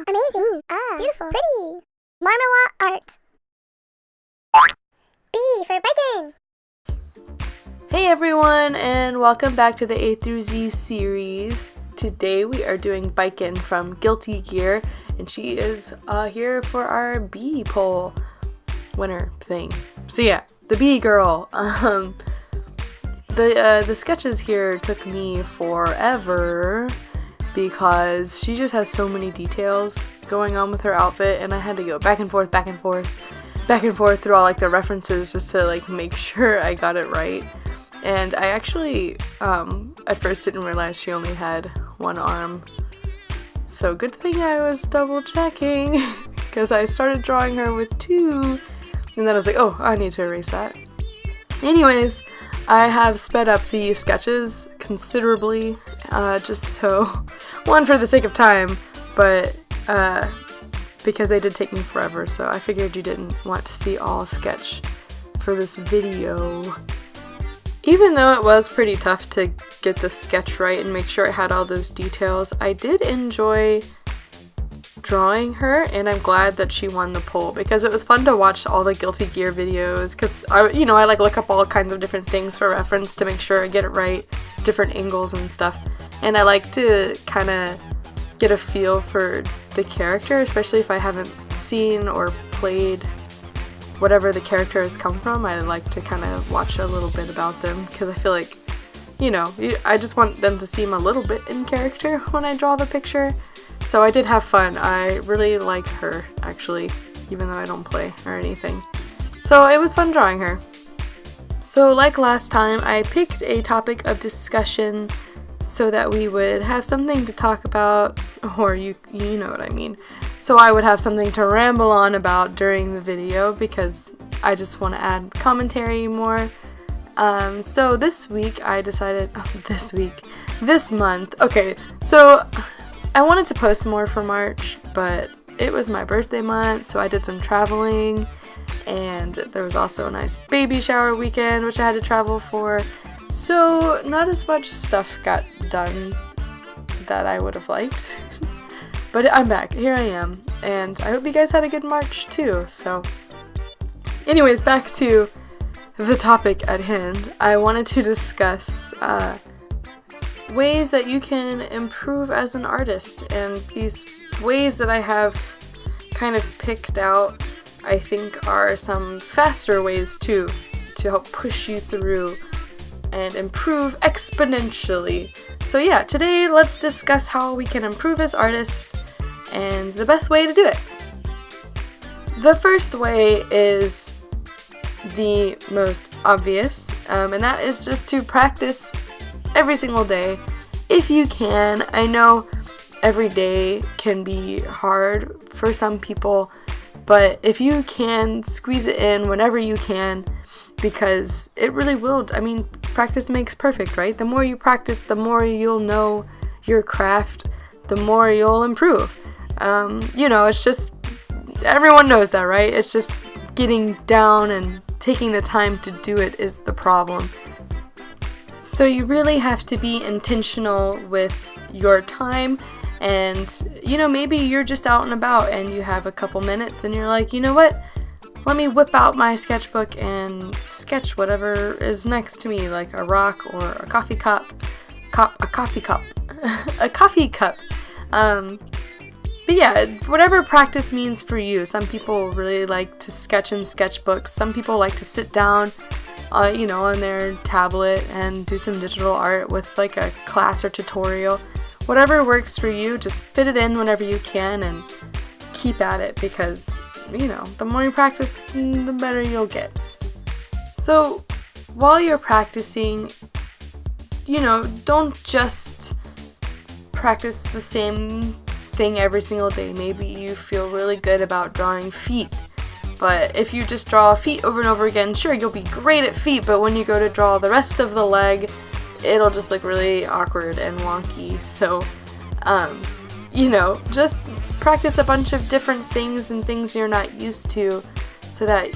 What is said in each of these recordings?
Amazing. Beautiful. Pretty. Marmewa art. B for Baiken. Hey everyone, and welcome back to the A through Z series. Today we are doing Baiken from Guilty Gear, and she is here for our B poll winner thing. So yeah, the B girl. The sketches here took me forever because she just has so many details going on with her outfit, and I had to go back and forth through all like the references just to like make sure I got it right. And I actually at first didn't realize she only had one arm, so good thing I was double checking because I started drawing her with two, and then I was like, oh, I need to erase that. Anyways, I have sped up the sketches considerably, just so, one, for the sake of time, but because they did take me forever, so I figured you didn't want to see all sketch for this video. Even though it was pretty tough to get the sketch right and make sure it had all those details, I did enjoy drawing her, and I'm glad that she won the poll because it was fun to watch all the Guilty Gear videos because I like look up all kinds of different things for reference to make sure I get it right, different angles and stuff, and I like to kind of get a feel for the character, especially if I haven't seen or played whatever the character has come from. I like to kind of watch a little bit about them because I feel like, I just want them to seem a little bit in character when I draw the picture. So I did have fun. I really like her, actually, even though I don't play or anything. So it was fun drawing her. So like last time, I picked a topic of discussion so that we would have something to talk about, or you know what I mean. So I would have something to ramble on about during the video because I just want to add commentary more. So this week I decided, this month, okay, so I wanted to post more for March, but it was my birthday month, so I did some traveling, and there was also a nice baby shower weekend, which I had to travel for, so not as much stuff got done that I would have liked. But I'm back, here I am, and I hope you guys had a good March too. So anyways, back to the topic at hand. I wanted to discuss ways that you can improve as an artist, and these ways that I have kind of picked out, I think, are some faster ways too to help push you through and improve exponentially. So yeah, today let's discuss how we can improve as artists and the best way to do it. The first way is the most obvious, and that is just to practice every single day if you can. I know every day can be hard for some people, but if you can, squeeze it in whenever you can, because it really will. I mean, practice makes perfect, right? The more you practice, the more you'll know your craft, the more you'll improve. It's just, everyone knows that, right? It's just getting down and taking the time to do it is the problem. So you really have to be intentional with your time, and maybe you're just out and about and you have a couple minutes and you're like, you know what, let me whip out my sketchbook and sketch whatever is next to me, like a rock or a coffee cup. But yeah, whatever practice means for you. Some people really like to sketch in sketchbooks. Some people like to sit down, on their tablet and do some digital art with like a class or tutorial. Whatever works for you, just fit it in whenever you can and keep at it, because, the more you practice, the better you'll get. So while you're practicing, don't just practice the same thing every single day. Maybe you feel really good about drawing feet, but if you just draw feet over and over again, sure, you'll be great at feet, but when you go to draw the rest of the leg, it'll just look really awkward and wonky. So just practice a bunch of different things and things you're not used to, so that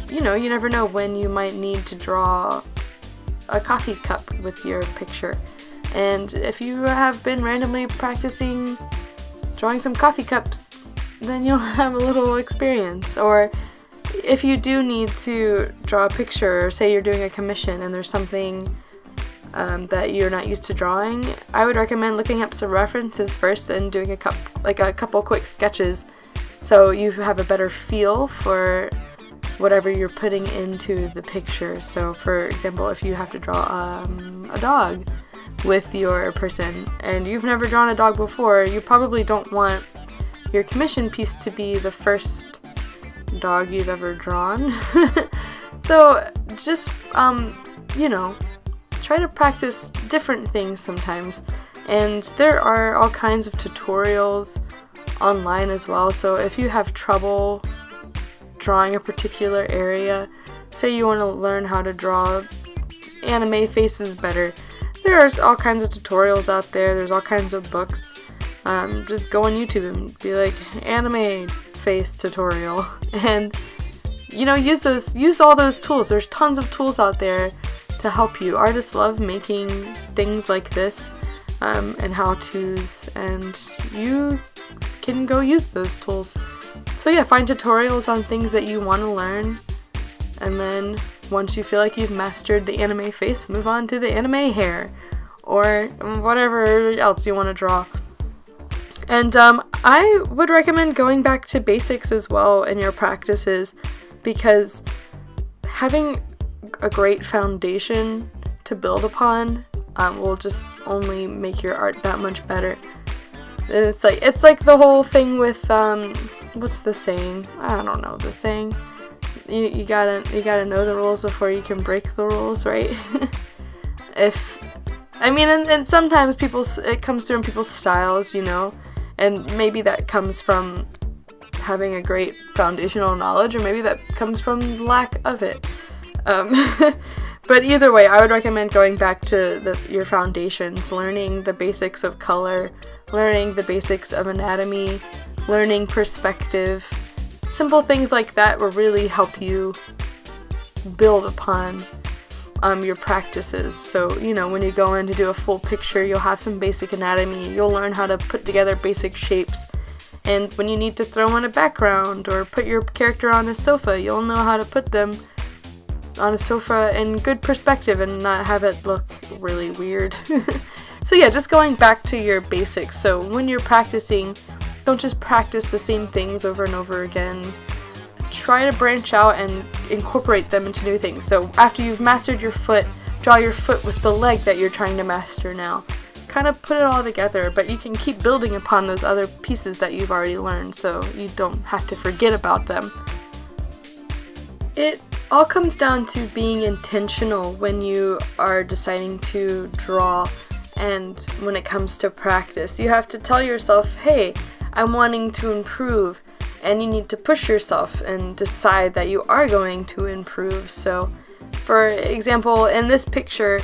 you never know when you might need to draw a coffee cup with your picture. And if you have been randomly practicing drawing some coffee cups, then you'll have a little experience. Or if you do need to draw a picture, or say you're doing a commission and there's something that you're not used to drawing, I would recommend looking up some references first and doing a couple quick sketches, so you have a better feel for whatever you're putting into the picture. So for example, if you have to draw a dog with your person and you've never drawn a dog before, you probably don't want your commission piece to be the first dog you've ever drawn. So just try to practice different things sometimes, and there are all kinds of tutorials online as well. So if you have trouble drawing a particular area, say you want to learn how to draw anime faces better, there are all kinds of tutorials out there. There's all kinds of books. Just go on YouTube and be like, anime face tutorial, and use all those tools. There's tons of tools out there to help you. Artists love making things like this and how-tos, and you can go use those tools. So yeah, find tutorials on things that you want to learn, and then once you feel like you've mastered the anime face, move on to the anime hair or whatever else you want to draw. And I would recommend going back to basics as well in your practices, because having a great foundation to build upon will just only make your art that much better. And it's like the whole thing with what's the saying? I don't know the saying. You gotta know the rules before you can break the rules, right? And sometimes it comes through in people's styles, and maybe that comes from having a great foundational knowledge, or maybe that comes from lack of it. But either way, I would recommend going back to your foundations, learning the basics of color, learning the basics of anatomy, learning perspective. Simple things like that will really help you build upon your practices. So, when you go in to do a full picture, you'll have some basic anatomy, you'll learn how to put together basic shapes, and when you need to throw on a background or put your character on a sofa, you'll know how to put them on a sofa in good perspective and not have it look really weird. So yeah, just going back to your basics. So when you're practicing, don't just practice the same things over and over again. Try to branch out and incorporate them into new things. So after you've mastered your foot, draw your foot with the leg that you're trying to master now. Kind of put it all together, but you can keep building upon those other pieces that you've already learned, so you don't have to forget about them. It all comes down to being intentional when you are deciding to draw, and when it comes to practice. You have to tell yourself, hey, I'm wanting to improve, and you need to push yourself and decide that you are going to improve. So, for example, in this picture,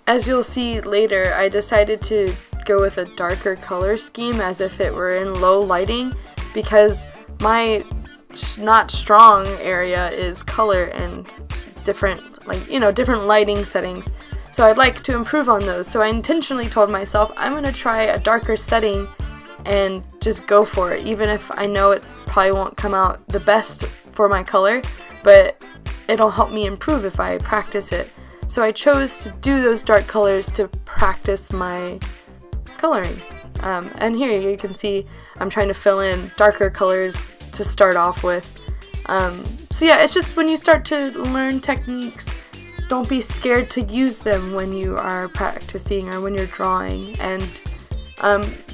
as you'll see later, I decided to go with a darker color scheme as if it were in low lighting, because my not strong area is color and different lighting settings. So I'd like to improve on those. So I intentionally told myself I'm going to try a darker setting and just go for it, even if I know it probably won't come out the best for my color, but it'll help me improve if I practice it. So I chose to do those dark colors to practice my coloring. And here you can see I'm trying to fill in darker colors to start off with. So yeah, it's just when you start to learn techniques, don't be scared to use them when you are practicing or when you're drawing. And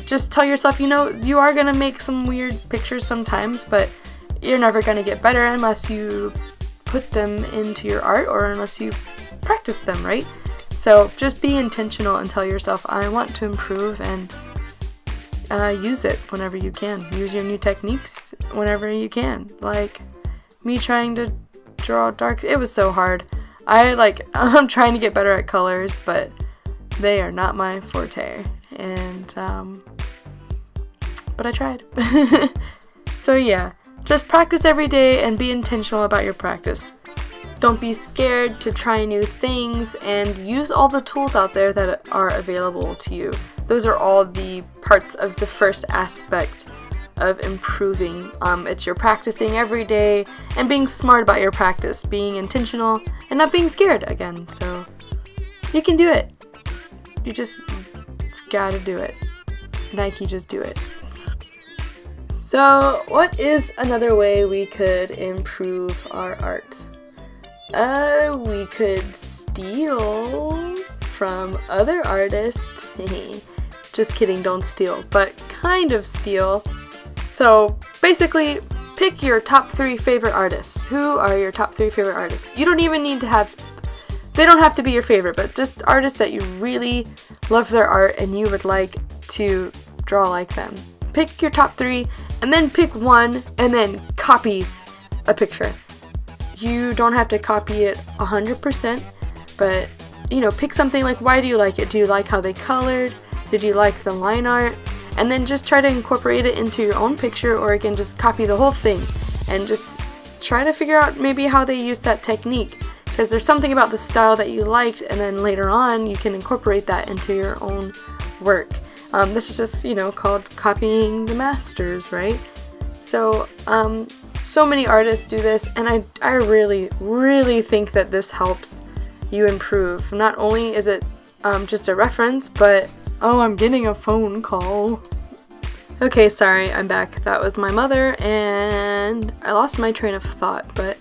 just tell yourself, you are going to make some weird pictures sometimes, but you're never going to get better unless you put them into your art or unless you practice them, right? So just be intentional and tell yourself, I want to improve, and use it whenever you can. Use your new techniques whenever you can. Like me trying to draw dark, it was so hard. I'm trying to get better at colors, but they are not my forte. And but I tried. So yeah, just practice every day and be intentional about your practice. Don't be scared to try new things, and use all the tools out there that are available to you. those are all the parts of the first aspect of improving. It's your practicing every day and being smart about your practice, being intentional and not being scared again. So you can do it. You just gotta do it. Nike, just do it. So what is another way we could improve our art? We could steal from other artists. Just kidding, don't steal, but kind of steal. So basically, pick your top 3 favorite artists. Who are your top 3 favorite artists? You don't even need to have, they don't have to be your favorite, but just artists that you really love their art and you would like to draw like them. Pick your top 3 and then pick one and then copy a picture. You don't have to copy it 100%, but pick something like, why do you like it? Do you like how they colored? Did you like the line art? And then just try to incorporate it into your own picture, or again, just copy the whole thing and just try to figure out maybe how they used that technique, because there's something about the style that you liked, and then later on you can incorporate that into your own work. This is just, called copying the masters, right? So, so many artists do this, and I really, really think that this helps you improve. Not only is it just a reference, but I'm getting a phone call. Okay, sorry, I'm back. That was my mother, and I lost my train of thought, but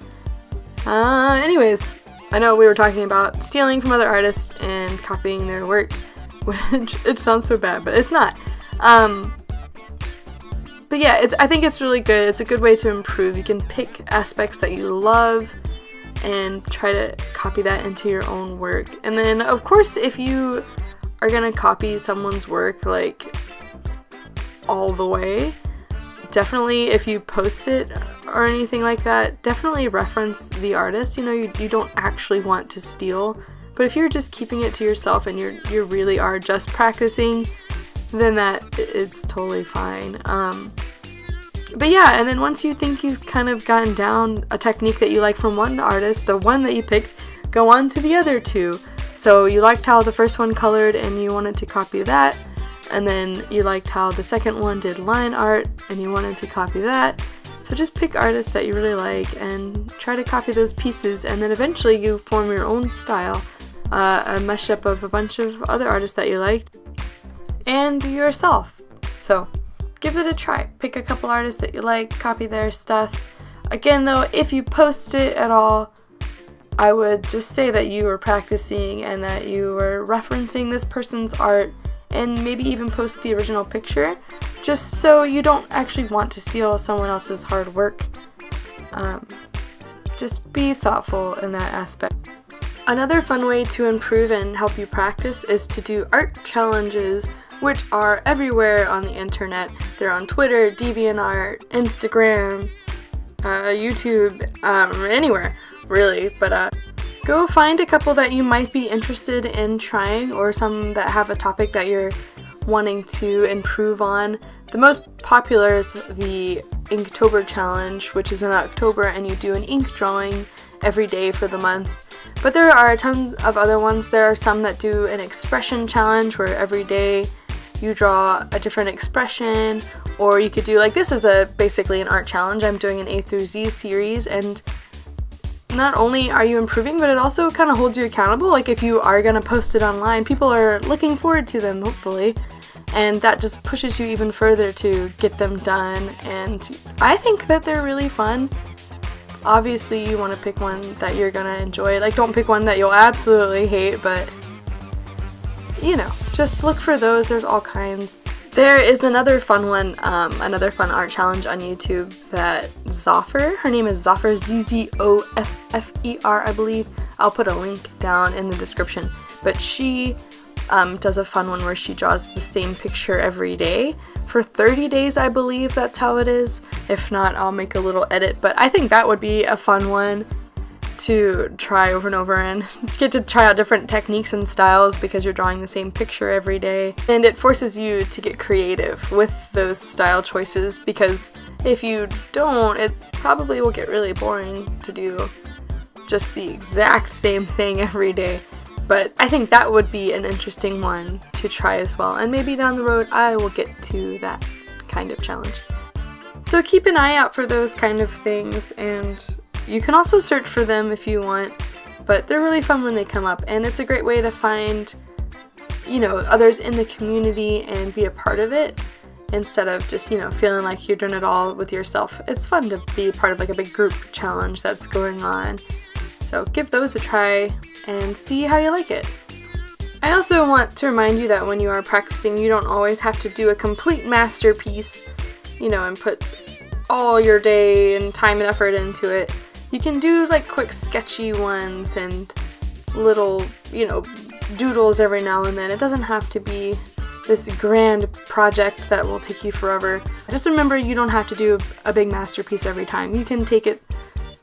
anyways, I know we were talking about stealing from other artists and copying their work, which it sounds so bad, but it's not. But yeah, I think it's really good. It's a good way to improve. You can pick aspects that you love and try to copy that into your own work. And then, of course, if you are gonna copy someone's work like all the way, definitely if you post it or anything like that, definitely reference the artist. You don't actually want to steal, but if you're just keeping it to yourself and you really are just practicing, then that it's totally fine. But yeah, and then once you think you've kind of gotten down a technique that you like from one artist, the one that you picked, go on to the other 2. So you liked how the first one colored and you wanted to copy that, and then you liked how the second one did line art and you wanted to copy that. So just pick artists that you really like and try to copy those pieces, and then eventually you form your own style, a mashup of a bunch of other artists that you liked and yourself. So give it a try. Pick a couple artists that you like, copy their stuff. Again though, if you post it at all, I would just say that you were practicing and that you were referencing this person's art, and maybe even post the original picture, just so you don't actually want to steal someone else's hard work. Just be thoughtful in that aspect. Another fun way to improve and help you practice is to do art challenges, which are everywhere on the internet. They're on Twitter, DeviantArt, Instagram, YouTube, anywhere really, but go find a couple that you might be interested in trying, or some that have a topic that you're wanting to improve on. The most popular is the Inktober challenge, which is in October, and you do an ink drawing every day for the month. But there are a ton of other ones. There are some that do an expression challenge, where every day you draw a different expression, or you could do, like, this is basically an art challenge. I'm doing an A through Z series, and not only are you improving, but it also kind of holds you accountable. Like, if you are going to post it online, people are looking forward to them, hopefully, and that just pushes you even further to get them done, and I think that they're really fun. Obviously, you want to pick one that you're going to enjoy. Like, don't pick one that you'll absolutely hate, but just look for those. There's all kinds. There is another fun one, another fun art challenge on YouTube that Zoffer, her name is Zoffer, Zoffer, I believe. I'll put a link down in the description. But she does a fun one where she draws the same picture every day for 30 days, I believe that's how it is. If not, I'll make a little edit. But I think that would be a fun one to try over and over, and get to try out different techniques and styles because you're drawing the same picture every day, and it forces you to get creative with those style choices, because if you don't, it probably will get really boring to do just the exact same thing every day. But I think that would be an interesting one to try as well, and maybe down the road I will get to that kind of challenge. So keep an eye out for those kind of things, and you can also search for them if you want, but they're really fun when they come up, and it's a great way to find, others in the community and be a part of it, instead of just, feeling like you're doing it all with yourself. It's fun to be part of like a big group challenge that's going on. So give those a try and see how you like it. I also want to remind you that when you are practicing, you don't always have to do a complete masterpiece, and put all your day and time and effort into it. You can do like quick sketchy ones and little, doodles every now and then. It doesn't have to be this grand project that will take you forever. Just remember, you don't have to do a big masterpiece every time. You can take it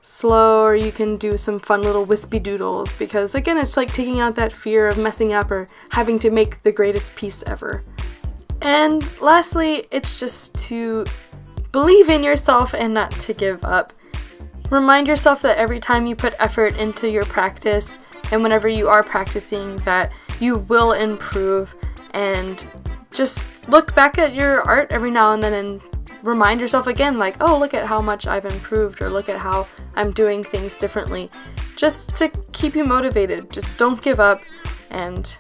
slow, or you can do some fun little wispy doodles, because again, it's like taking out that fear of messing up or having to make the greatest piece ever. And lastly, it's just to believe in yourself and not to give up. Remind yourself that every time you put effort into your practice, and whenever you are practicing, that you will improve, and just look back at your art every now and then and remind yourself again, like, oh, look at how much I've improved, or look at how I'm doing things differently, just to keep you motivated. Just don't give up, and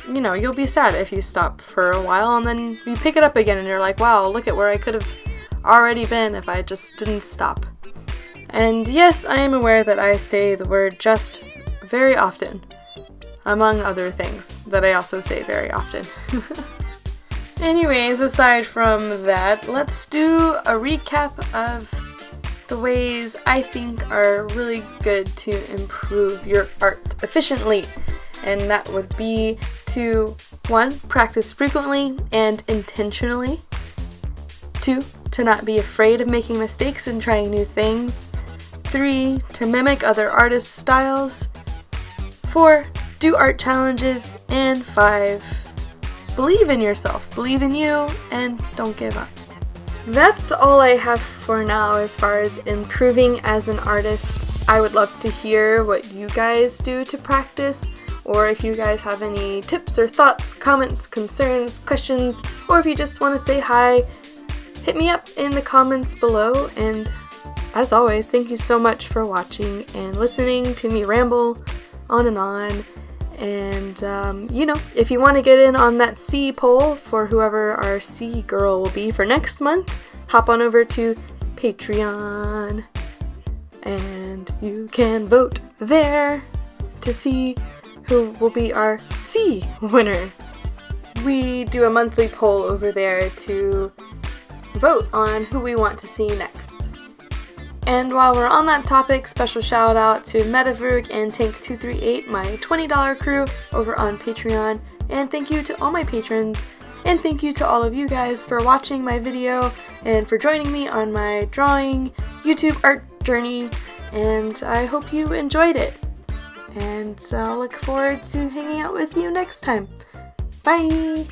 you'll be sad if you stop for a while and then you pick it up again and you're like, wow, look at where I could have already been if I just didn't stop. And yes, I am aware that I say the word just very often, among other things that I also say very often. Anyways, aside from that, let's do a recap of the ways I think are really good to improve your art efficiently. And that would be to 1. Practice frequently and intentionally. 2. To not be afraid of making mistakes and trying new things. 3. To mimic other artists' styles. 4. Do art challenges. And 5. Believe in yourself, believe in you, and don't give up. That's all I have for now as far as improving as an artist. I would love to hear what you guys do to practice, or if you guys have any tips or thoughts, comments, concerns, questions, or if you just want to say hi, hit me up in the comments below. And as always, thank you so much for watching and listening to me ramble on and on. And, if you want to get in on that C poll for whoever our C girl will be for next month, hop on over to Patreon and you can vote there to see who will be our C winner. We do a monthly poll over there to vote on who we want to see next. And while we're on that topic, special shout out to Metavrug and Tank238, my $20 crew over on Patreon. And thank you to all my patrons. And thank you to all of you guys for watching my video and for joining me on my drawing YouTube art journey. And I hope you enjoyed it. And I'll look forward to hanging out with you next time. Bye!